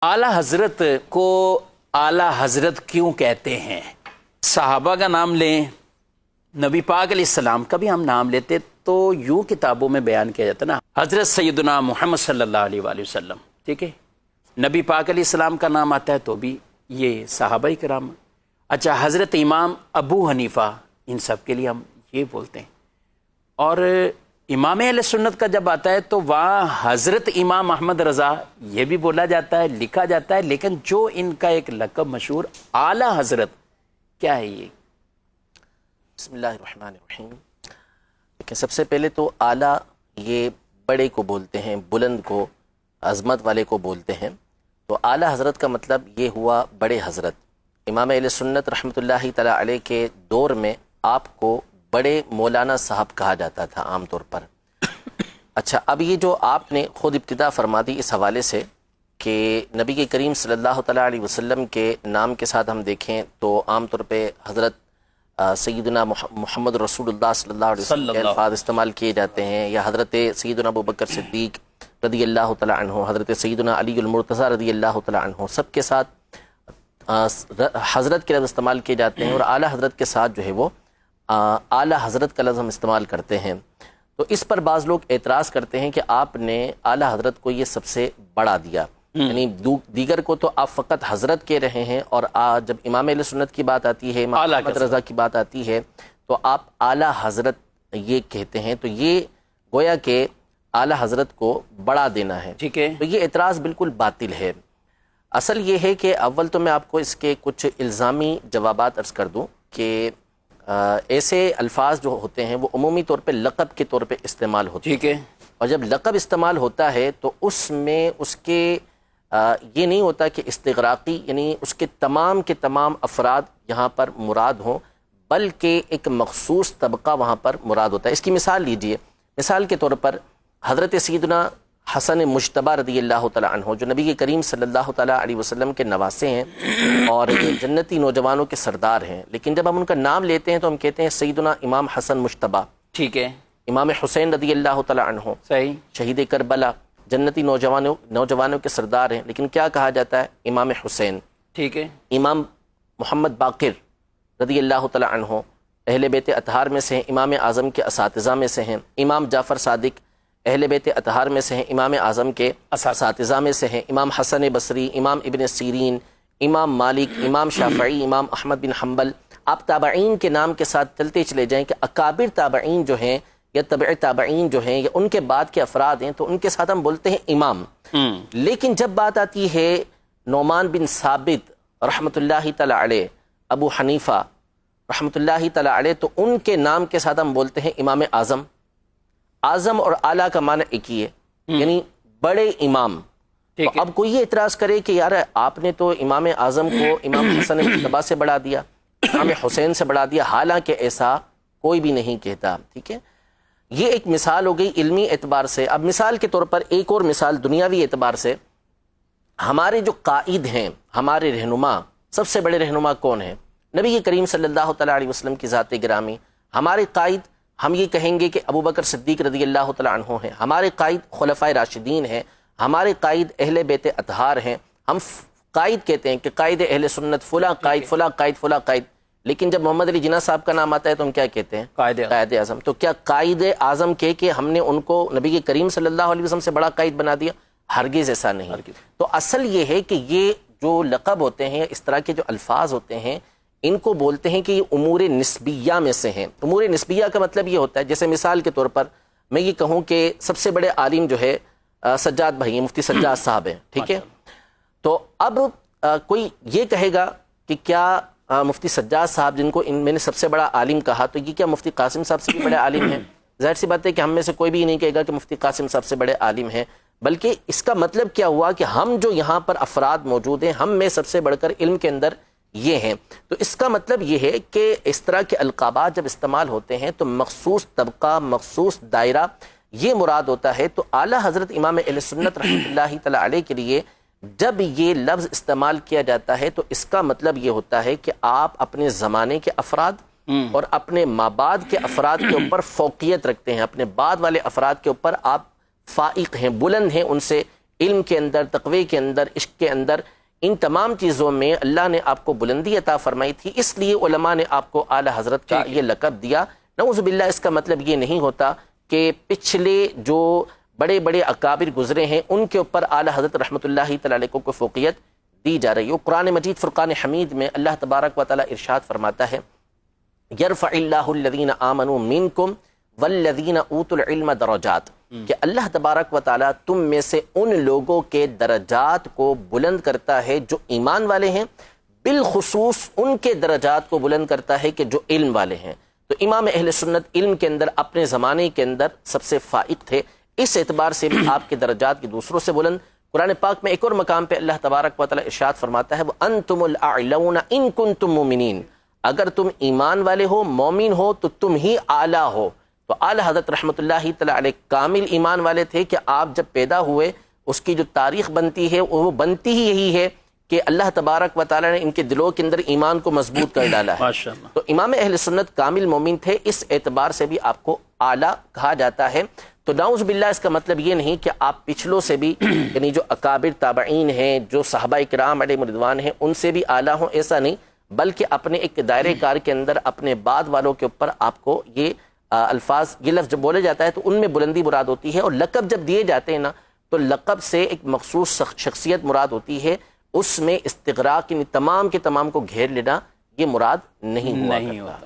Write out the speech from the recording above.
आला हजरत को आला हजरत क्यों कहते हैं? सहाबा का नाम लें, नबी पाक अलैहिस्सलाम का भी हम नाम लेते तो यूं किताबों में बयान किया जाता ना, हजरत सैयदना मोहम्मद सल्लल्लाहु अलैहि वसल्लम, ठीक है। नबी पाक अलैहिस्सलाम का नाम आता है तो भी ये सहाबाई कराम। अच्छा, हजरत इमाम अबू हनीफा, इन सब के लिए हम ये बोलते हैं। और इमाम अहले सुन्नत का जब आता है तो वहाँ हज़रत इमाम अहमद रज़ा ये भी बोला जाता है, लिखा जाता है, लेकिन जो इनका एक लक़ब मशहूर आला हज़रत, क्या है ये? बिस्मिल्लाहिर्रहमानिर्रहीम। देखिए, सबसे पहले तो आला ये बड़े को बोलते हैं, बुलंद को, अज़मत वाले को बोलते हैं। तो आला हज़रत का मतलब ये हुआ बड़े हज़रत। इमाम अहले सुन्नत रहमतुल्लाहि तआला अलैह के दौर में आपको बड़े मौलाना साहब कहा जाता था आम तौर पर। अच्छा, अब ये जो आपने ख़ुद इब्तिदा फरमा दी इस हवाले से कि नबी के करीम सल्लल्लाहु तआला अलैहि वसल्लम के नाम के साथ हम देखें तो आम तौर पे हज़रत सैयदना मोहम्मद रसूलुल्लाह सल्लल्लाहु अलैहि वसल्लम के अल्फाज इस्तेमाल किए जाते हैं, या हज़रत सैयदना अबू बकर सिद्दीक़ रदी अल्लाह तआला अन्हु, हज़रत सैयदना अली अल मुर्तज़ा रदी अल्लाह तआला अन्हु, सबके साथ हज़रत के लफ्ज़ इस्तेमाल किए जाते हैं। और आला हज़रत के साथ जो है वो आला हज़रत का लफ्ज़ हम इस्तेमाल करते हैं। तो इस पर बाज़ लोग एतराज़ करते हैं कि आपने आला हज़रत को ये सबसे बड़ा दिया, यानी दीगर को तो आप फ़कत हज़रत कह रहे हैं, और जब इमाम अहले सुन्नत की बात आती है, इमाम अहमद रज़ा की बात आती है, तो आप आला हज़रत ये कहते हैं। तो ये गोया के आला हज़रत को बड़ा देना है, ठीक है। तो ये एतराज़ बिल्कुल बातिल है। असल ये है कि अव्वल तो मैं आपको इसके कुछ इल्ज़ामी जवाबात अर्ज़ कर दूँ कि ऐसे अल्फाज जो होते हैं वो उमूमी तौर पे लक़ब के तौर पे इस्तेमाल होते हैं, ठीक है। और जब लक़ब इस्तेमाल होता है तो उसमें उसके ये नहीं होता कि इस्तिग़राक़ी, यानी उसके तमाम के तमाम अफराद यहाँ पर मुराद हों, बल्कि एक मख़सूस तबका वहाँ पर मुराद होता है। इसकी मिसाल लीजिए, मिसाल के तौर पर हज़रत सैयदना हसन मुज्तबा रदी अल्लाह तआला अन्हु, जो नबी के करीम सल्लल्लाहु तआला अलैहि वसल्लम के नवासे हैं और जन्नती नौजवानों के सरदार हैं, लेकिन जब हम उनका नाम लेते हैं तो हम कहते हैं सैयदना इमाम हसन मुज्तबा, ठीक है। इमाम हुसैन रदी अल्लाह तआला अन्हु, सही, शहीद करबला, जन्नती नौजवानों के सरदार हैं, लेकिन क्या कहा जाता है? इमाम हुसैन, ठीक है। इमाम मोहम्मद बाक़िर रदी अल्लाह तआला अन्हु अहले बैत अतहार में से हैं, इमाम आज़म के असातिज़ा में से हैं। इमाम जाफ़र सादिक अहले बैत अतहार में से हैं, इमाम आज़म के असातिज़ा में से हैं। इमाम हसन बसरी, इमाम इब्न सीरीन, इमाम मालिक, इमाम शाफ़ई, इमाम अहमद बिन हम्बल। आप ताबईन के नाम के साथ चलते चले जाएँ कि अकाबिर ताबईन जो हैं या तबअ ताबईन जो हैं या उनके बाद के अफराद हैं, तो उनके साथ हम बोलते हैं इमाम। लेकिन जब बात आती है नौमान बिन साबित रहमतुल्लाहि तआला अलैह, अबू हनीफ़ा रहमतुल्लाहि तआला अलैह, तो उनके नाम के साथ हम बोलते हैं इमाम आज़म। आज़म और आला का माना एक ही है, यानी बड़े इमाम। तो अब कोई ये इतराज़ करे कि यार आपने तो इमाम आज़म को इमाम हसन मुज्तबा से बढ़ा दिया, इमाम हुसैन से बढ़ा दिया, हालांकि ऐसा कोई भी नहीं कहता, ठीक है। ये एक मिसाल हो गई इल्मी एतबार से। अब मिसाल के तौर पर एक और मिसाल दुनियावी एतबार से, हमारे जो कायद हैं, हमारे रहनुमा, सबसे बड़े रहनुमा कौन है? नबी करीम सल्लल्लाहु तआला अलैहि वसल्लम की ज़ात गिरामी। हमारे कायद हम ये कहेंगे कि अबू बकर सिद्दीक़ रदी अल्लाह तआला अन्हु हैं, हमारे कायद खुलफ़ाए राशिदीन हैं, हमारे कायद अहले बैत अतहार हैं। हम कायद कहते हैं कि कायद अहले सुन्नत फ़ुला कायद, फ़ुला कायद, फ़ुला कायद, लेकिन जब मोहम्मद अली जिन्ना साहब का नाम आता है तो हम क्या कहते हैं? कायद आज़म। तो क्या कायद आज़म कह के हमने उनको नबी के करीम सल्लल्लाहु अलैहि वसल्लम से बड़ा कायद बना दिया? हरगिज़ ऐसा नहीं। तो असल ये है कि ये जो लक़ब होते हैं, इस तरह के जो अल्फाज होते हैं, इनको बोलते हैं कि ये उमूर निस्बिया में से हैं। उमूर निस्बिया का मतलब ये होता है, जैसे मिसाल के तौर पर मैं ये कहूँ कि सबसे बड़े आलिम जो है सज्जाद भाई, मुफ्ती सज्जाद साहब हैं, ठीक है। तो अब कोई ये कहेगा कि क्या मुफ्ती सज्जाद साहब, जिनको मैंने सबसे बड़ा आलिम कहा, तो ये क्या मुफ्ती कासिम साहब से भी बड़े आलिम हैं? ज़ाहिर सी बात है कि हम में से कोई भी नहीं कहेगा कि मुफ्ती कासिम साहब से बड़े आलिम हैं, बल्कि इसका मतलब क्या हुआ कि हम जो यहाँ पर अफराद मौजूद हैं, हम में सबसे बढ़कर इल्म के अंदर ये हैं। तो इसका मतलब ये है कि इस तरह के अलकाबात जब इस्तेमाल होते हैं तो मखसूस तबका, मखसूस दायरा ये मुराद होता है। तो आला हज़रत इमाम अहले सुन्नत रहमतुल्लाहि तआला अलैह के लिए जब ये लफ्ज़ इस्तेमाल किया जाता है तो इसका मतलब ये होता है कि आप अपने ज़माने के अफराद और अपने माबाद के अफराद के ऊपर फ़ौक़ियत रखते हैं, अपने बाद वाले अफराद के ऊपर आप फ़ाइक़ हैं, बुलंद हैं उनसे علم کے اندر، تقوی کے اندر، عشق کے اندر، ان تمام چیزوں میں اللہ نے آپ کو بلندی عطا فرمائی تھی، اس لیے علماء نے آپ کو اعلیٰ حضرت کا یہ لقب دیا۔ نعوذ باللہ اس کا مطلب یہ نہیں ہوتا کہ پچھلے جو بڑے بڑے اکابر گزرے ہیں ان کے اوپر اعلیٰ حضرت رحمۃ اللہ تعالی علیہ کو فوقیت دی جا رہی ہے۔ قرآن مجید فرقان حمید میں اللہ تبارک و تعالی ارشاد فرماتا ہے یرفع اللہ الذین آمنوا منکم والذین اوتوا العلم درجات، کہ اللہ تبارک و تعالی تم میں سے ان لوگوں کے درجات کو بلند کرتا ہے جو ایمان والے ہیں، بالخصوص ان کے درجات کو بلند کرتا ہے کہ جو علم والے ہیں۔ تو امام اہل سنت علم کے اندر اپنے زمانے کے اندر سب سے فائق تھے، اس اعتبار سے بھی آپ کے درجات کی دوسروں سے بلند۔ قرآن پاک میں ایک اور مقام پہ اللہ تبارک و تعالی ارشاد فرماتا ہے وَأَنْتُمُ الْأَعْلَوْنَ إِن كُنْتُم مُؤْمِنِينَ، اگر تم ایمان والے ہو، مومن ہو تو تم ہی اعلیٰ ہو۔ تو اعلیٰ حضرت رحمۃ اللہ تعالی علیہ کامل ایمان والے تھے کہ آپ جب پیدا ہوئے اس کی جو تاریخ بنتی ہے وہ بنتی ہی یہی ہے کہ اللہ تبارک و تعالی نے ان کے دلوں کے اندر ایمان کو مضبوط کر ڈالا ہے۔ تو امام اہل سنت کامل مومن تھے، اس اعتبار سے بھی آپ کو اعلیٰ کہا جاتا ہے۔ تو نعوذ باللہ اس کا مطلب یہ نہیں کہ آپ پچھلوں سے بھی یعنی جو اکابر تابعین ہیں، جو صحابہ کرام علیہم رضوان ہیں، ان سے بھی اعلیٰ ہوں، ایسا نہیں، بلکہ اپنے ایک دائرے کار کے اندر اپنے بعد والوں کے اوپر آپ کو یہ الفاظ، یہ لفظ جب بولے جاتا ہے تو ان میں بلندی مراد ہوتی ہے، اور لقب جب دیے جاتے ہیں نا تو لقب سے ایک مخصوص شخصیت مراد ہوتی ہے، اس میں استغراق، یعنی تمام کے تمام کو گھیر لینا یہ مراد نہیں ہوا کرتا۔